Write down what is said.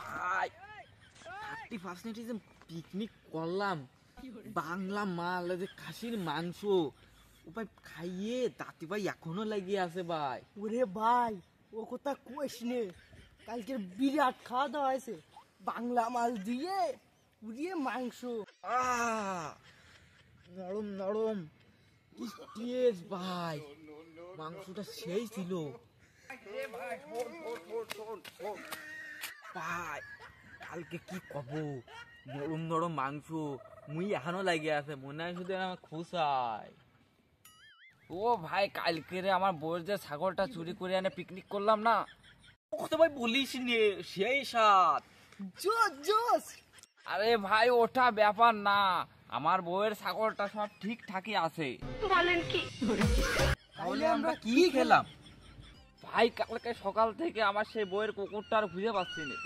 ভাই 31 পিকনিক করলাম, বাংলা মাল যে খাসির মাংস, ও ভাই খাইয়ে দাঁতি ভাই এখনো লাগিয়ে আছে ভাই। ওরে ভাই ও কথা কইস নে, কালকের বিরাট খাওয়া দাওয়া হয়েছে, বাংলা মাল দিয়ে উড়িয়ে মাংস। নরম নরম কি টেস্ট ভাই, মাংসটা সেই ছিল ভাই। কালকে কি কব, নরম নরম মাংস মুই এখনো লাগিয়ে আছে, মনে হয় শুধু আমার খোসায়। ও ভাই কালকে রে আমার বউয়ের যে ছাগলটা চুরি করে এনে পিকনিক করলাম না, ও তো ভাই বলিস নে সেই স্বাদ। জোস জোস। আরে ভাই ওটা ব্যাপার না, আমার বউয়ের ছাগলটা সব ঠিকঠাকই আছে। বলেন কি? তাহলে আমরা কি খেলাম ভাই? কালকে সকাল থেকে আমার সেই বউয়ের কুকুরটা আর খুঁজে পাচ্ছি না।